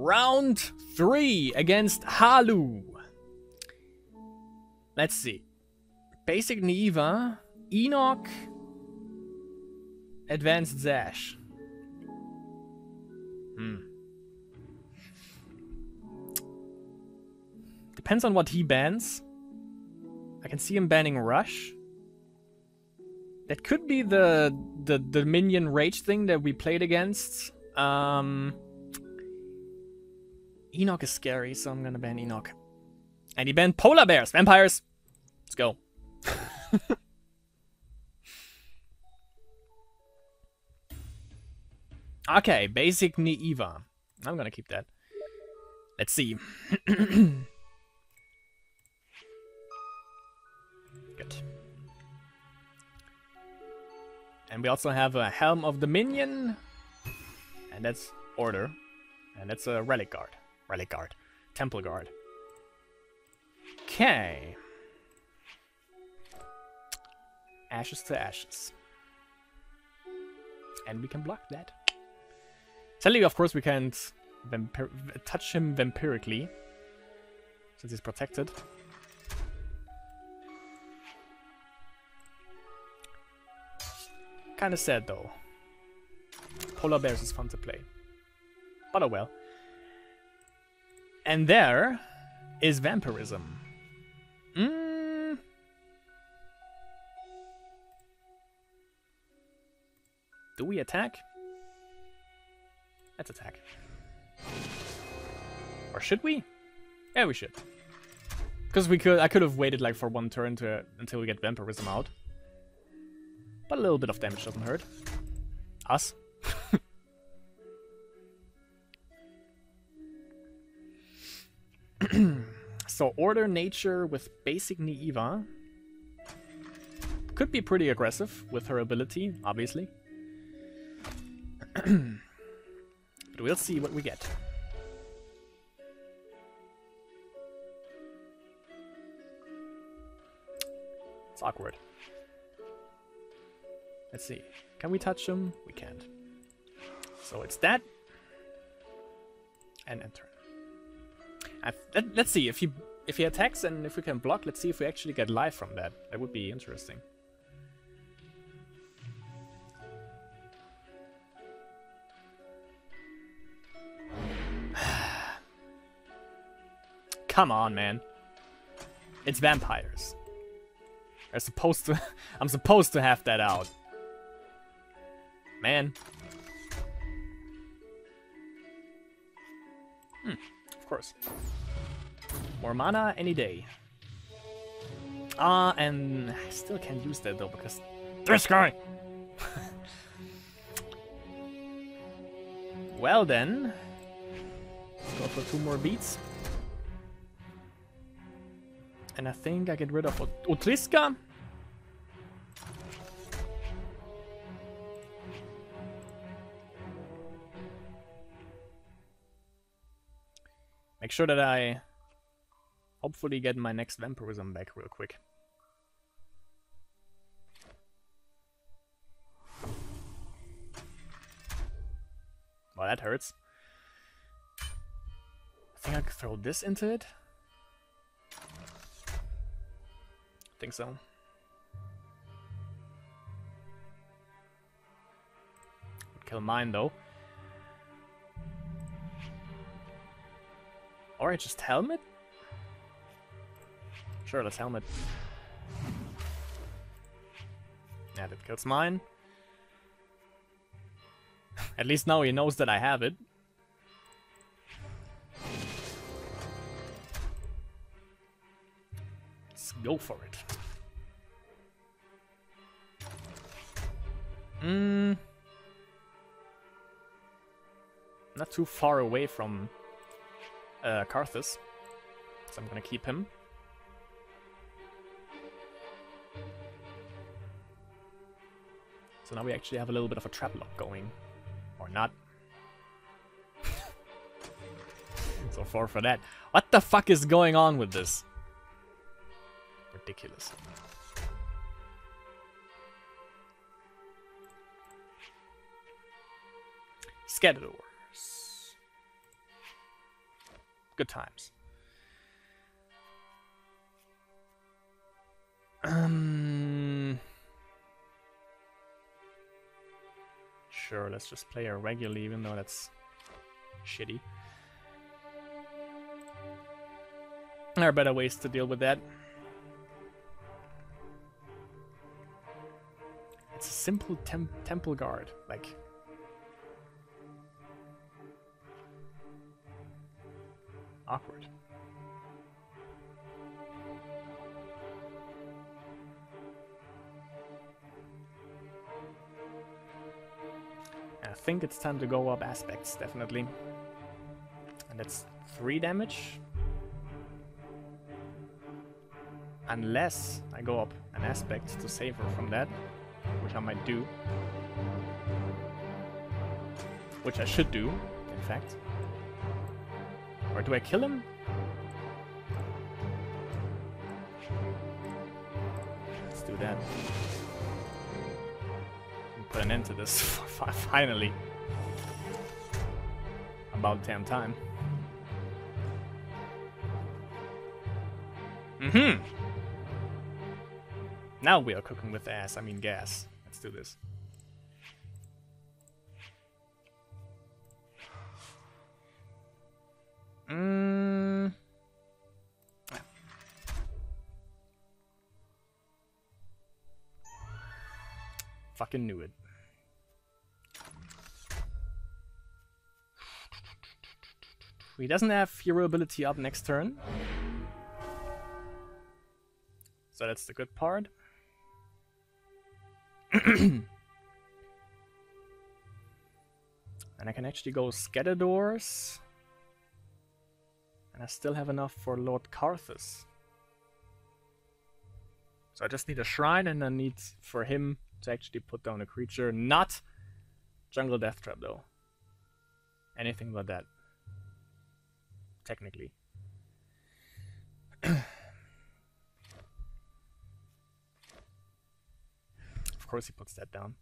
Round 3 against Halu. Let's see. Basic Neva, Enoch, Advanced Zash. Depends on what he bans. I can see him banning Rush. That could be the minion rage thing that we played against. Enoch is scary, so I'm gonna ban Enoch. And he banned polar bears, vampires. Let's go. Okay, basic Neva. I'm gonna keep that. Let's see. Good. And we also have a Helm of the Minion. And that's Order. And that's a Relic Guard. Relic Guard. Temple Guard. Okay. Ashes to ashes. And we can block that. Sadly, of course, we can't touch him vampirically. Since he's protected. Kinda sad though. Polar bears is fun to play. But oh well. And there is vampirism. Do we attack? Let's attack. Or should we? Yeah, we should. Because I could have waited like for one turn until we get vampirism out. But a little bit of damage doesn't hurt. Us. So Order Nature with basic Neva. Could be pretty aggressive with her ability, obviously. But we'll see what we get. It's awkward. Let's see. Can we touch him? We can't. So it's that. And enter. Let's see if he attacks and if we can block. Let's see if we actually get life from that. That would be interesting. Come on, man. It's vampires. I'm supposed to have that out. Man. Of course. More mana any day. And I still can't use that though because this guy. Well then. Let's go for 2 more beats. And I think I get rid of Otriska. Make sure that I hopefully get my next vampirism back real quick. Well, that hurts. I think I could throw this into it. I think so. Would kill mine though. Or I just helmet? Sure, let's helmet. Yeah, that kills mine. At least now he knows that I have it. Let's go for it. Not too far away from Karthus, so I'm gonna keep him. So now we actually have a little bit of a trap lock going. Or not. So far for that. What the fuck is going on with this? Ridiculous. Scatters. Good times. Sure, let's just play her regularly, even though that's shitty. There are better ways to deal with that. It's a simple temple guard, like... awkward. I think it's time to go up aspects, definitely. And that's 3 damage. Unless I go up an aspect to save her from that, which I might do. Which I should do, in fact. Or do I kill him? Let's do that. And put an end to this, finally. About damn time. Mm-hmm. Now we are cooking with ass, I mean gas. Let's do this. Fucking knew it. He doesn't have hero ability up next turn. So that's the good part. And I can actually go Scatter Doors. And I still have enough for Lord Karthus. So I just need a shrine, and I need for him to actually put down a creature. Not Jungle Death Trap though. Anything but that. Technically. Of course he puts that down.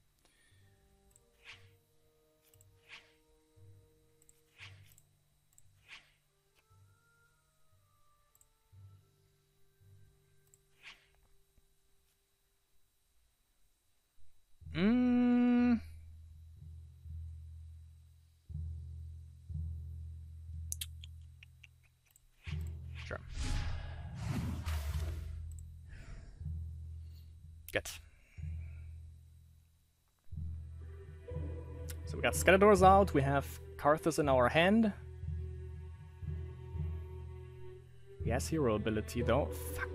Sure. Good. So we got Scatter Doors out, we have Karthus in our hand. He has hero ability though. Fuck.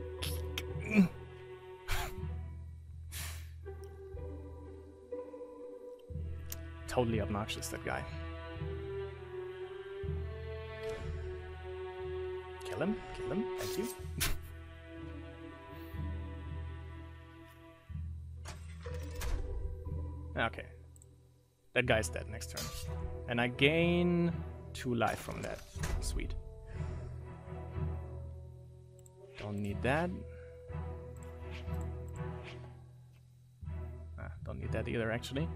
Totally obnoxious, that guy. Kill him, thank you. Okay. That guy's dead next turn. And I gain 2 life from that. Sweet. Don't need that. Don't need that either, actually.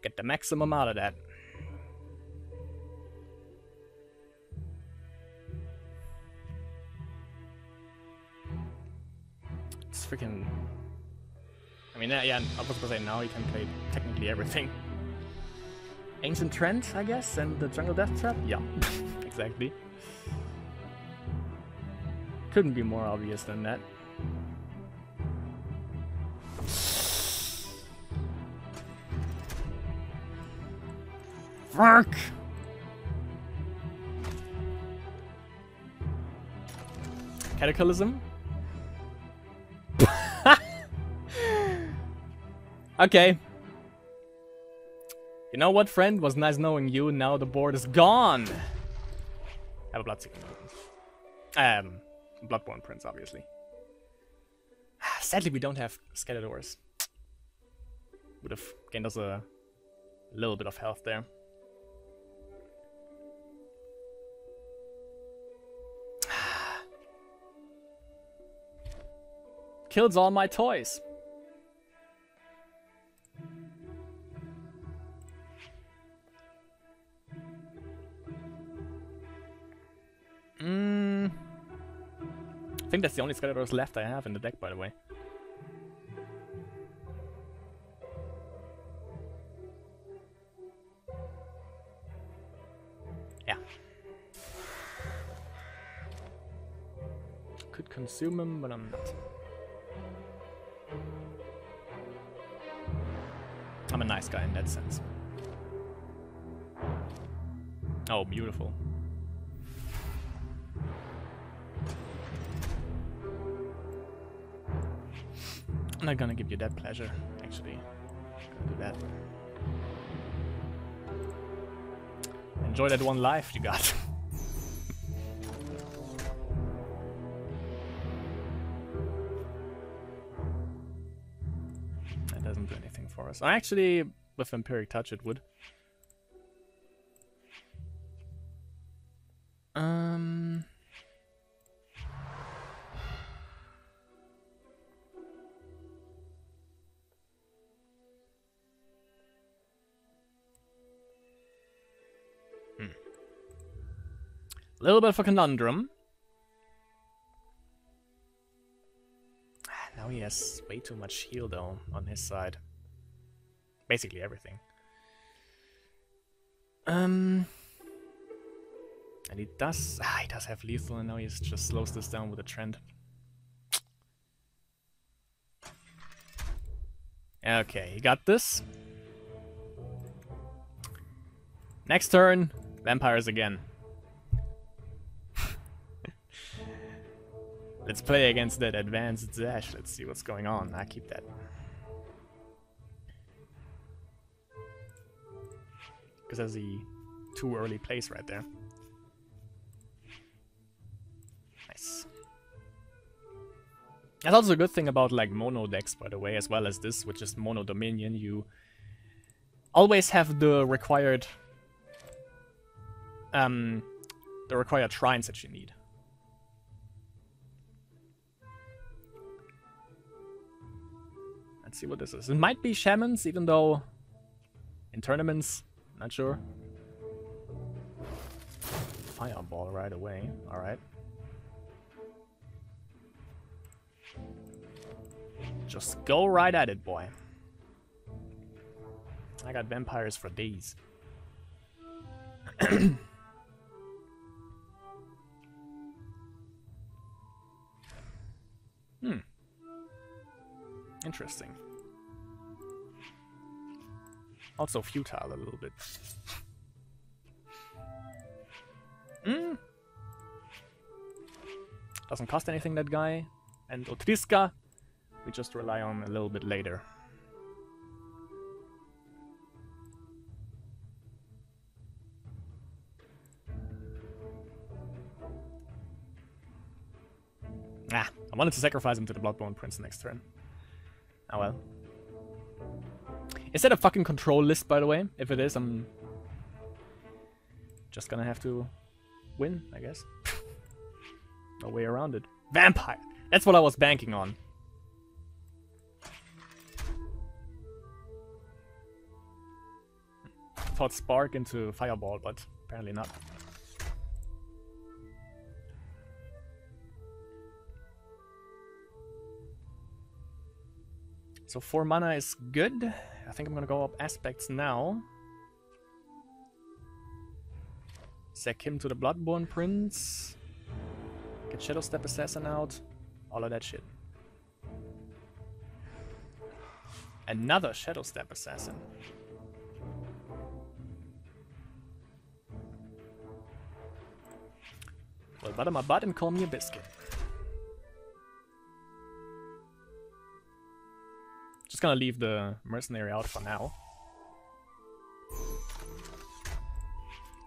Get the maximum out of that. It's freaking... I mean, yeah, I was gonna say now you can play technically everything. Ancient Trent, I guess, and the Jungle Death Trap? Yeah, exactly. Couldn't be more obvious than that. Fuck! Cataclysm? Okay. You know what, friend? Was nice knowing you. Now the board is gone. Have a Bloodseeking Token. Bloodborne Prince, obviously. Sadly, we don't have Scatter Doors. Would have gained us a little bit of health there. kills all my toys. I think that's the only Skeletors left I have in the deck, by the way. Yeah. Could consume him, but I'm not. I'm a nice guy in that sense. Oh, beautiful. I'm not gonna give you that pleasure, actually. Gonna do that. Enjoy that one life you got. That doesn't do anything for us. Actually, with Vampiric Touch it would. A little bit of a conundrum. Now he has way too much heal though on his side. Basically everything. And he does have lethal, and now he just slows this down with a trend. Okay, he got this. Next turn, vampires again. Let's play against that advanced Zash. Let's see what's going on. I keep that. Because that's the too early place right there. Nice. That's also a good thing about like mono decks, by the way, as well as this, which is mono dominion. You always have the required shrines that you need. Let's see what this is. It might be shamans, even though in tournaments, not sure. Fireball right away. Alright. Just go right at it, boy. I got vampires for days. Interesting. Also futile a little bit. Doesn't cost anything, that guy. And Otriska, we just rely on a little bit later. Ah, I wanted to sacrifice him to the Bloodborne Prince next turn. Oh well. Is that a fucking control list, by the way? If it is, I'm just gonna have to win, I guess. No way around it. Vampire! That's what I was banking on. Thought Spark into Fireball, but apparently not. So 4 mana is good. I think I'm gonna go up Aspects now. Sack him to the Bloodborne Prince. Get Shadow Step Assassin out. All of that shit. Another Shadow Step Assassin. Well, butter my butt and call me a biscuit. Just gonna leave the mercenary out for now.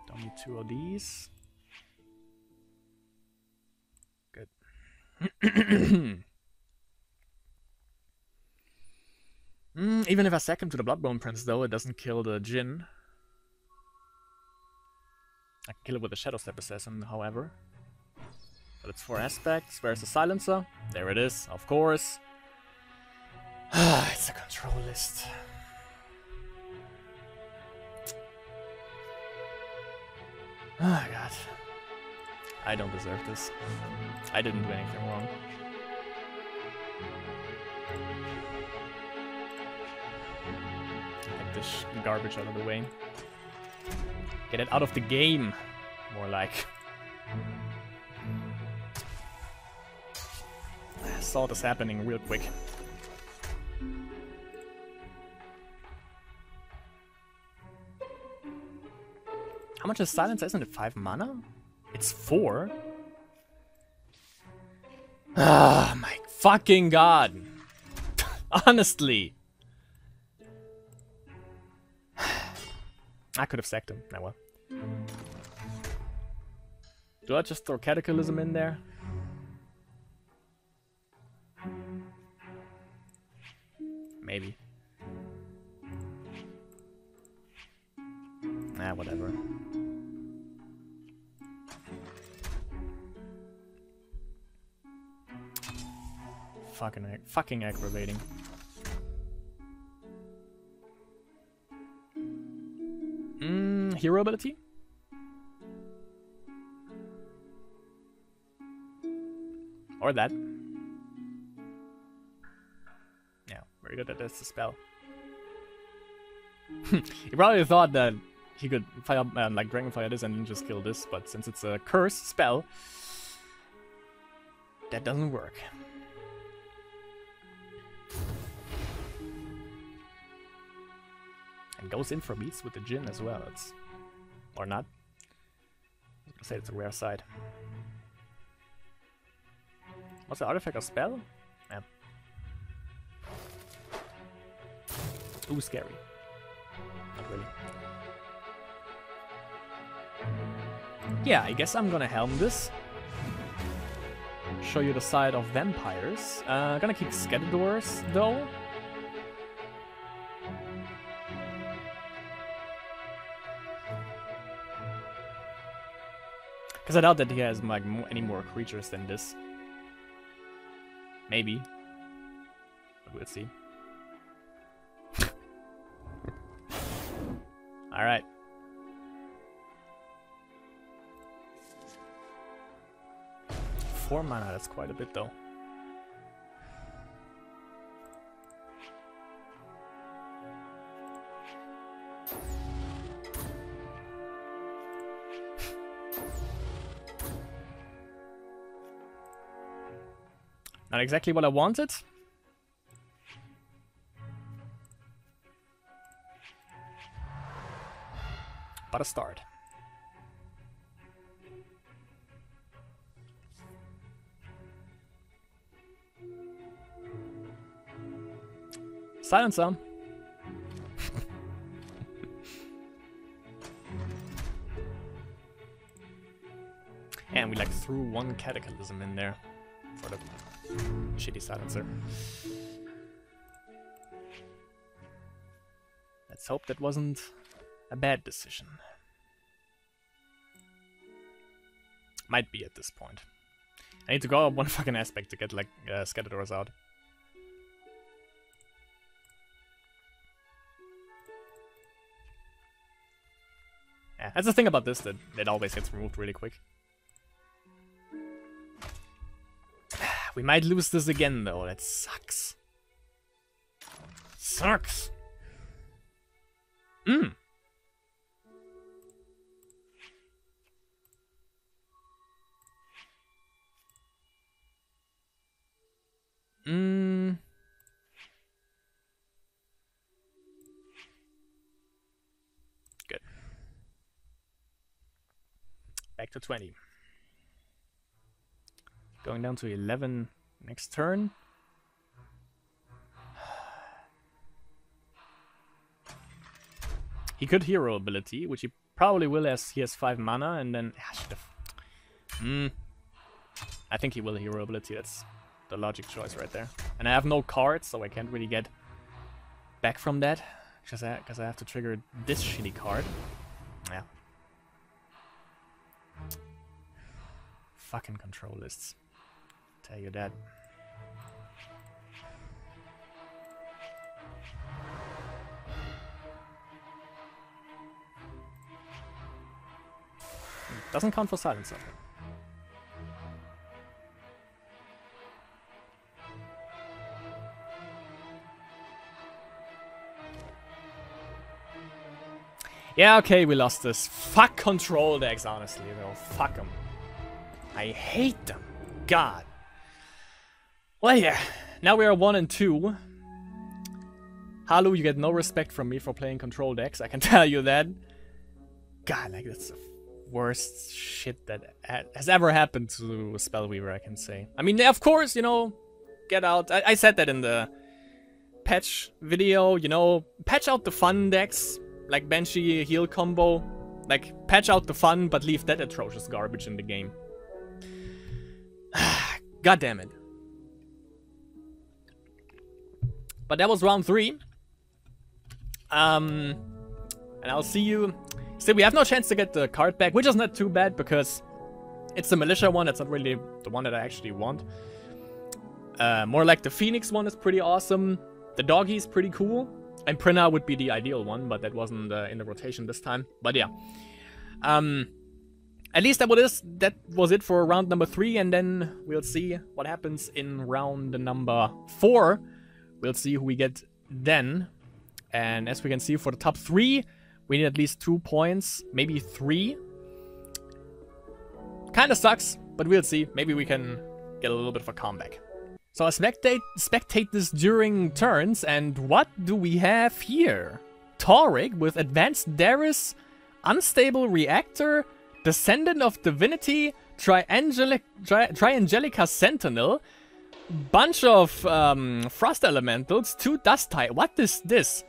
Don't need 2 of these. Good. Even if I sack him to the Bloodborne Prince, though, it doesn't kill the Djinn. I can kill it with a Shadow Step Assassin, however. But it's 4 aspects. Where's the Silencer? There it is, of course. It's a control list. Oh god. I don't deserve this. I didn't do anything wrong. Get this garbage out of the way. Get it out of the game. More like. I saw this happening real quick. How much is Silencer? Isn't it 5 mana? It's 4? Ah, my fucking god. Honestly. I could have sacked him. Now well. Do I just throw Cataclysm in there? Maybe. Nah, whatever. Fucking aggravating. Hero ability? Or that. Yeah, very good. That's the spell. He probably thought that he could fire like Dragonfire this and then just kill this, but since it's a curse spell, that doesn't work. And goes in for beats with the Djinn as well. It's or not. I was gonna say it's a rare side. What's the artifact or spell? Yeah. Ooh, scary. Not really. Yeah, I guess I'm gonna helm this. Show you the side of vampires. Gonna keep Scatterdors though. Because I doubt that he has like any more creatures than this. Maybe. But we'll see. Alright. Four mana, that's quite a bit though. Not exactly what I wanted. But a start. Silencer. And we like threw one Cataclysm in there for the shitty Silencer. Let's hope that wasn't a bad decision. Might be at this point. I need to go up one fucking aspect to get like Scatterdors out. Yeah, that's the thing about this, that it always gets removed really quick. We might lose this again though, that sucks. Sucks! Good. Back to 20. Going down to 11 next turn. He could hero ability, which he probably will as he has 5 mana, and then... I think he will hero ability, that's the logic choice right there. And I have no cards, so I can't really get back from that, because I have to trigger this shitty card. Yeah. Fucking control lists. Tell you that. Doesn't count for silencer. Yeah, okay, we lost this. Fuck control decks, honestly, though. Fuck them. I hate them. God. Well, yeah. Now we are 1 and 2. Halu, you get no respect from me for playing control decks, I can tell you that. God, like, that's the worst shit that has ever happened to Spellweaver, I can say. I mean, of course, you know, get out. I said that in the patch video, you know, patch out the fun decks. Like Banshee heal combo, like patch out the fun, but leave that atrocious garbage in the game. God damn it. But that was round 3. And I'll see you. Still, we have no chance to get the card back, which is not too bad because it's the militia one. It's not really the one that I actually want. More like the Phoenix one is pretty awesome. The Doggy's pretty cool. And Prina would be the ideal one, but that wasn't in the rotation this time. But yeah. At least that was it for round number 3, and then we'll see what happens in round number 4. We'll see who we get then. And as we can see, for the top 3, we need at least 2 points, maybe 3. Kinda sucks, but we'll see. Maybe we can get a little bit of a comeback. So I spectate this during turns, and what do we have here? Taurig with Advanced Darius, Unstable Reactor, Descendant of Divinity, Triangelica Sentinel, bunch of Frost Elementals, 2 Dust Tide. What is this?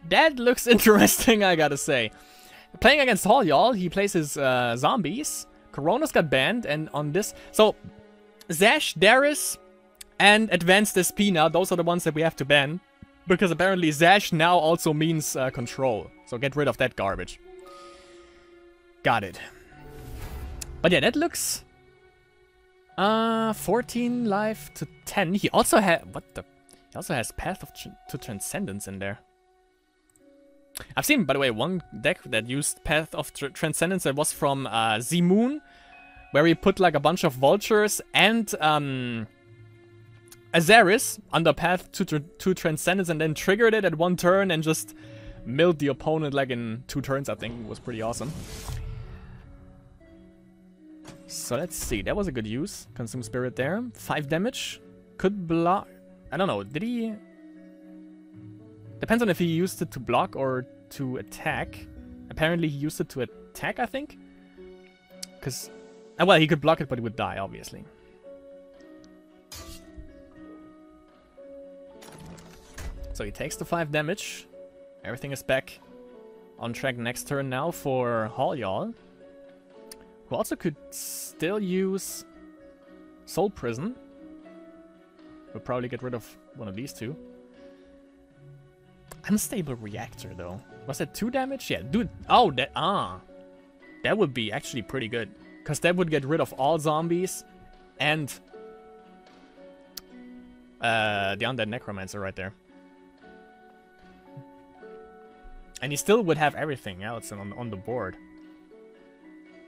That looks interesting, I gotta say. Playing against Hall, y'all, he plays his zombies. Corona's got banned, and on this... So, Zash, Darius... and Advanced Espina, those are the ones that we have to ban. Because apparently Zash now also means control. So get rid of that garbage. Got it. But yeah, that looks... 14 life to 10. He also has... What the... He also has Path to Transcendence in there. I've seen, by the way, one deck that used Path of Transcendence that was from Z-Moon. Where he put like a bunch of vultures and... Azaris under Path to Transcendence, and then triggered it at 1 turn and just milled the opponent like in 2 turns, I think. It was pretty awesome. So let's see. That was a good use. Consume Spirit there. 5 damage. Could block... I don't know. Did he... Depends on if he used it to block or to attack. Apparently he used it to attack, I think. Because... well, he could block it, but it would die, obviously. So he takes the 5 damage. Everything is back on track next turn now for Halyal. Who also could still use Soul Prison. We'll probably get rid of one of these 2. Unstable Reactor though. Was that 2 damage? Yeah, dude. Oh, that that would be actually pretty good. Because that would get rid of all zombies and the Undead Necromancer right there. And he still would have everything else on the board.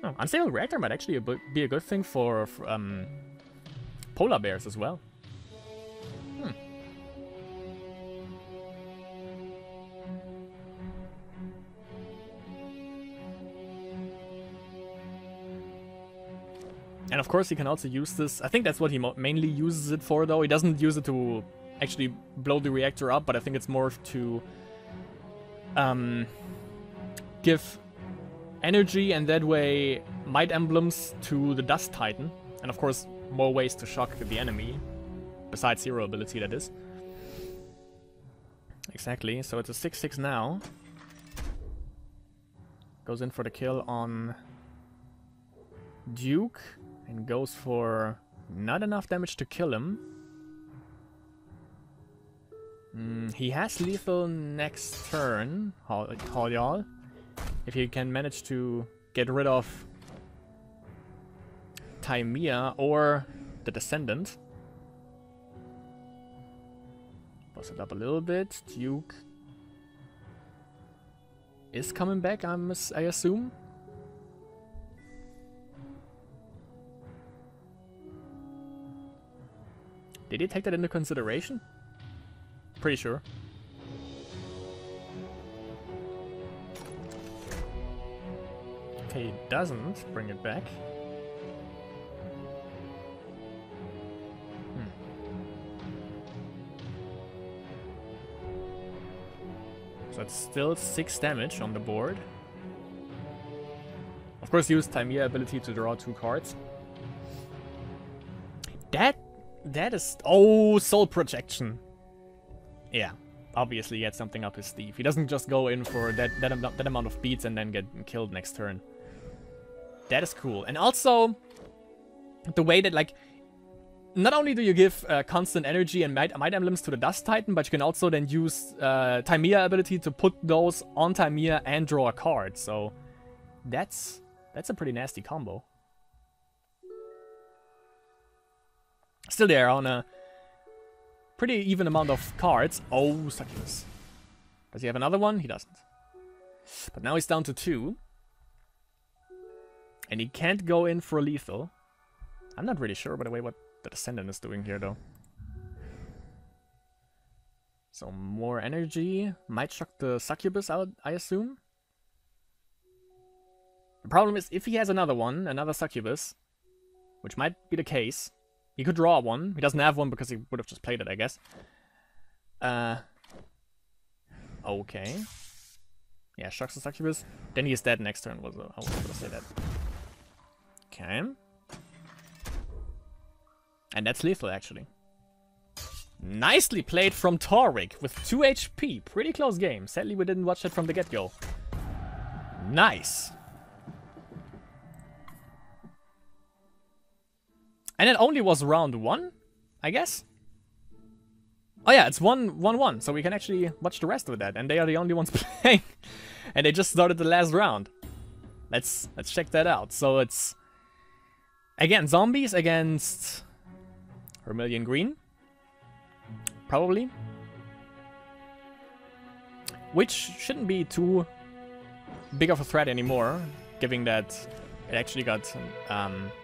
Oh, Unstable Reactor might actually be a good thing for Polar Bears as well. And of course he can also use this. I think that's what he mainly uses it for though. He doesn't use it to actually blow the reactor up, but I think it's more to give energy and that way might emblems to the Dust Titan. And of course more ways to shock the enemy. Besides hero ability, that is. Exactly, so it's a 6/6 now. Goes in for the kill on Duke. And goes for not enough damage to kill him. He has lethal next turn, Halyal. If he can manage to get rid of Taimia or the Descendant. Bust it up a little bit. Duke is coming back, I assume. Did he take that into consideration? Pretty sure. Okay, he doesn't bring it back. So it's still 6 damage on the board. Of course, use Tymea ability to draw 2 cards. That is... Oh, soul projection. Yeah, obviously he had something up his sleeve. He doesn't just go in for that amount of beats and then get killed next turn. That is cool. And also, the way that, like, not only do you give constant energy and might emblems to the Dust Titan, but you can also then use Tymea ability to put those on Tymea and draw a card. So that's a pretty nasty combo. Still there on a pretty even amount of cards. Oh, Succubus. Does he have another one? He doesn't. But now he's down to 2. And he can't go in for lethal. I'm not really sure, by the way, what the Descendant is doing here, though. So more energy. Might chuck the Succubus out, I assume. The problem is, if he has another one, another Succubus, which might be the case, he could draw one. He doesn't have one because he would have just played it, I guess. Okay. Yeah, chucks the Succubus. Then he is dead next turn, I was going to say that. Okay. And that's lethal, actually. Nicely played from Torvik with 2 HP. Pretty close game. Sadly, we didn't watch it from the get-go. Nice. And it only was round 1, I guess? Oh yeah, it's 1-1, so we can actually watch the rest of that. And they are the only ones playing. And they just started the last round. Let's check that out. So it's... Again, zombies against... Vermilion Green. Probably. Which shouldn't be too big of a threat anymore, given that it actually got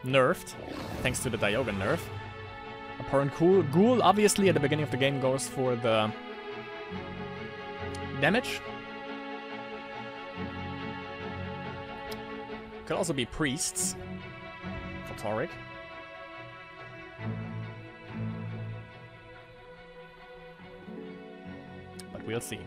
nerfed, thanks to the Dialga nerf. Apparent Ghoul, obviously, at the beginning of the game goes for the damage. Could also be Priests for Torvik. But we'll see.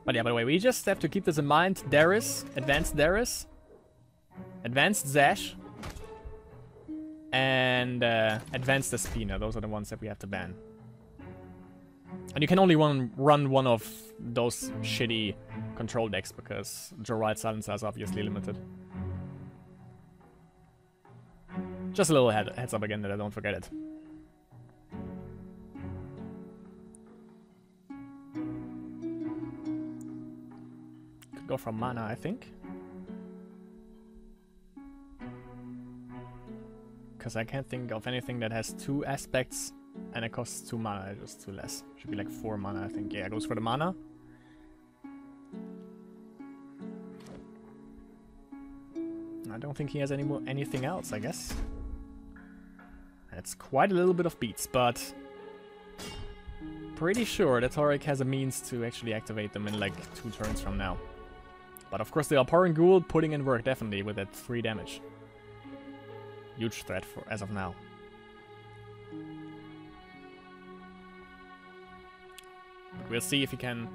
But yeah, by the way, we just have to keep this in mind. Darius, Advanced Zash, and Advanced Espina. Those are the ones that we have to ban. And you can only run one of those shitty control decks because Joride Silencer is obviously limited. Just a little heads up again that I don't forget it. Go from mana, I think. Because I can't think of anything that has 2 aspects and it costs 2 mana, just 2 less. Should be like 4 mana, I think. Yeah, it goes for the mana. I don't think he has anything else, I guess. It's quite a little bit of beats, but pretty sure that Torvik has a means to actually activate them in like 2 turns from now. But of course the Abhorrent Ghoul putting in work definitely with that 3 damage. Huge threat for as of now. But we'll see if he can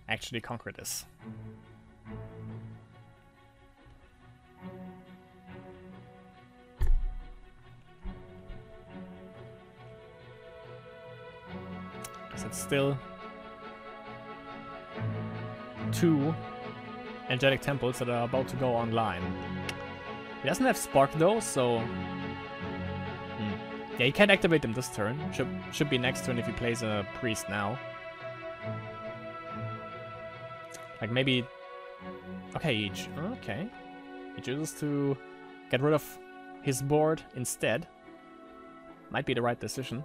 actually conquer this. Because it's still 2 Angelic Temples that are about to go online. He doesn't have Spark though, so... Yeah, he can't activate them this turn. Should be next turn if he plays a Priest now. Like maybe... Okay, okay. He chooses to get rid of his board instead. Might be the right decision.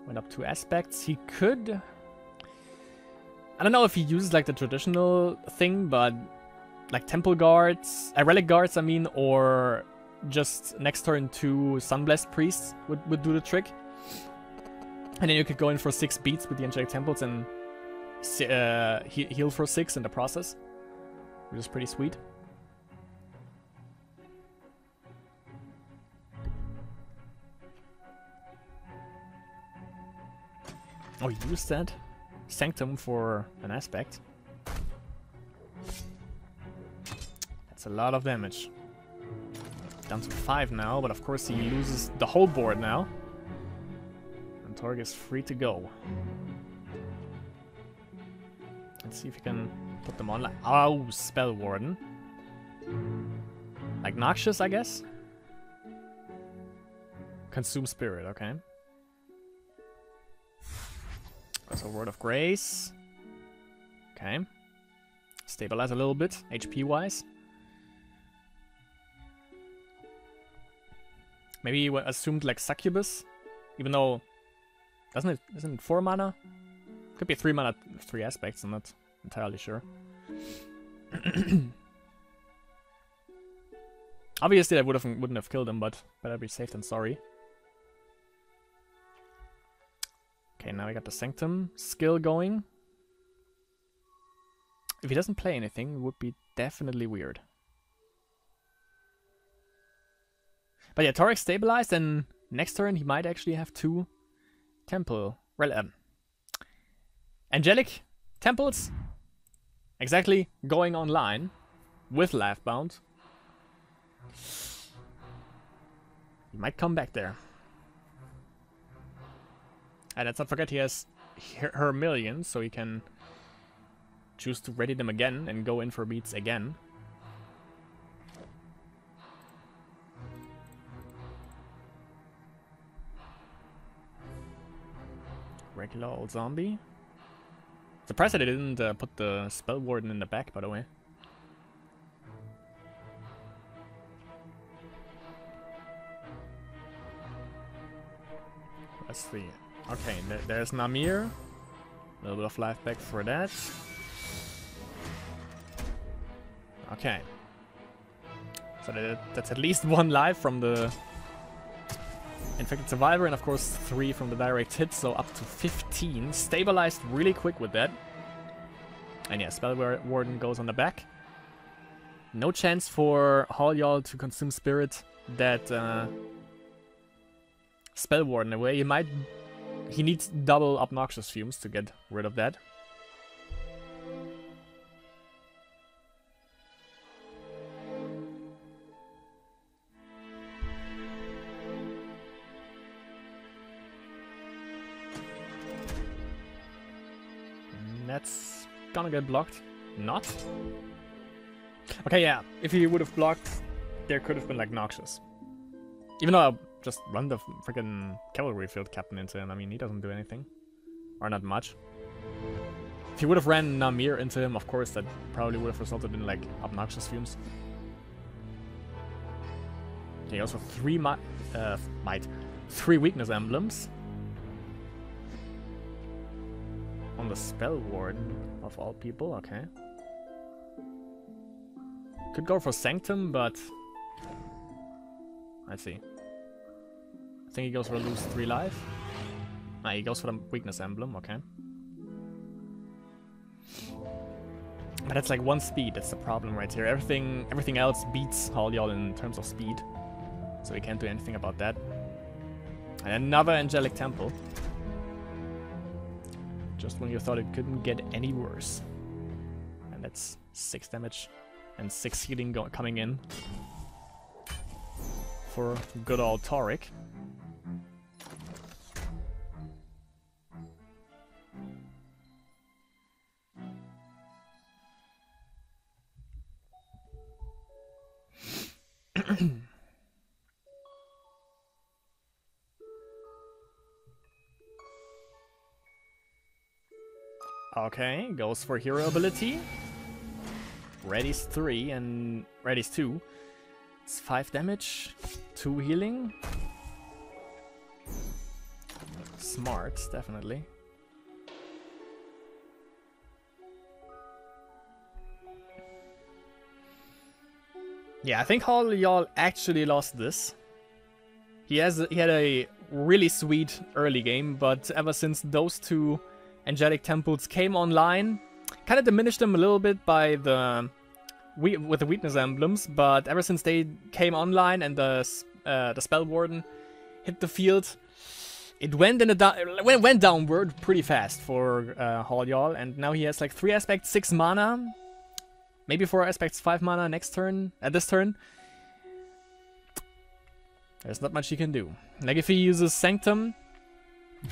Went up 2 aspects. He could... I don't know if he uses like the traditional thing, but like temple guards, relic guards, I mean, or just next turn 2 Sunblessed priests would do the trick. And then you could go in for 6 beats with the angelic temples and heal for 6 in the process, which is pretty sweet. Oh, you used that Sanctum for an aspect. That's a lot of damage. Down to 5 now, but of course he loses the whole board now. And Torg is free to go. Let's see if we can put them on. Like, oh, Spell Warden. Like Noxious, I guess? Consume Spirit, okay. Also Word of Grace. Okay. Stabilize a little bit, HP-wise. Maybe we assumed like Succubus, even though isn't it 4 mana? Could be 3 mana, 3 aspects. I'm not entirely sure. Obviously, I wouldn't have killed him, but better be safe than sorry. Okay, now we got the Sanctum skill going. If he doesn't play anything, it would be definitely weird. But yeah, Torek stabilized, and next turn he might actually have 2 temple, angelic temples, exactly, going online with Laughbound. He might come back there. And let's not forget he has her millions, so he can choose to ready them again and go in for beats again. Regular old zombie. Surprised that they didn't put the Spell Warden in the back, by the way. Let's see. Okay, there's Namir. A little bit of life back for that. Okay. So that's at least 1 life from the Infected Survivor, and of course 3 from the direct hit, so up to 15. Stabilized really quick with that. And yeah, Spell Warden goes on the back. No chance for Halyal to consume Spirit that Spell Warden away. He needs double Obnoxious Fumes to get rid of that. That's gonna get blocked. Not? Okay, yeah. If he would have blocked, there could have been like Noxious. Even though I just run the freaking Cavalry Field Captain into him. I mean, he doesn't do anything. Or not much. If he would have ran Namir into him, of course, that probably would have resulted in like Obnoxious Fumes. Okay, also 3 weakness emblems. On the Spell Warden, of all people, okay. Could go for Sanctum, but... Let's see. I think he goes for lose 3 life. Nah, he goes for the weakness emblem, okay. But that's like 1 speed, that's the problem right here. Everything else beats Halyal in terms of speed. So we can't do anything about that. And another Angelic Temple. Just when you thought it couldn't get any worse. And that's 6 damage and 6 healing coming in for good old Torek. Okay, goes for hero ability. Ready's 3 and Ready's 2. It's 5 damage, 2 healing. Smart, definitely. Yeah, I think Halu actually lost this. He had a really sweet early game, but ever since those two Angelic Temples came online, kind of diminished them a little bit by with the weakness emblems, but ever since they came online and the Spell Warden hit the field, it went downward pretty fast for Halu, and now he has like 3 aspects, 6 mana, maybe 4 aspects, 5 mana next turn, this turn. There's not much he can do. Like if he uses Sanctum,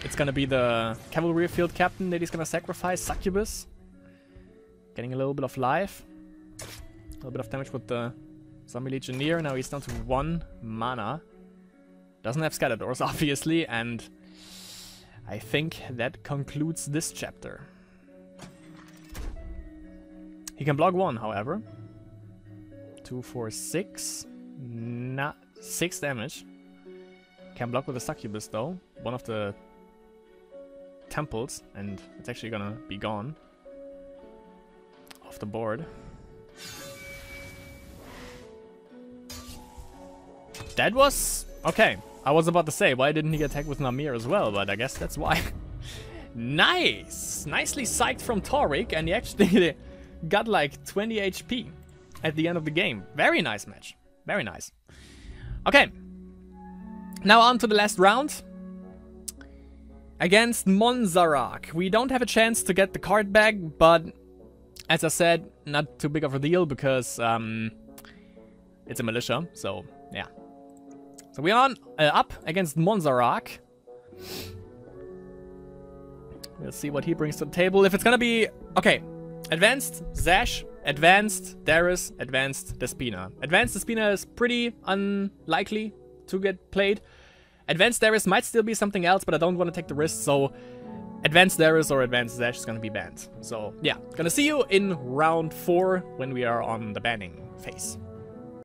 it's gonna be the Cavalry Field Captain that he's gonna sacrifice, Succubus. Getting a little bit of life. A little bit of damage with the Zombie Legionnaire. Now he's down to 1 mana. Doesn't have Scaladors, obviously, and I think that concludes this chapter. He can block 1, however. 2, 4, 6. 6 damage. Can block with a Succubus, though. One of the temples, and it's actually gonna be gone off the board. That was... okay, I was about to say, why didn't he attack with Namir as well? But I guess that's why. Nice! Nicely psyched from Taurik, and he actually got like 20 HP at the end of the game. Very nice match. Very nice. Okay. Now on to the last round. Against Monzarak. We don't have a chance to get the card back, but as I said, not too big of a deal because it's a militia, so yeah. So we're on up against Monzarak. We'll see what he brings to the table. If it's gonna be... okay. Advanced Zash, Advanced Darius, Advanced Despina. Advanced Despina is pretty unlikely to get played. Advanced Darius might still be something else, but I don't want to take the risk, so Advanced Darius or Advanced Zash is gonna be banned. So yeah, gonna see you in round 4 when we are on the banning phase.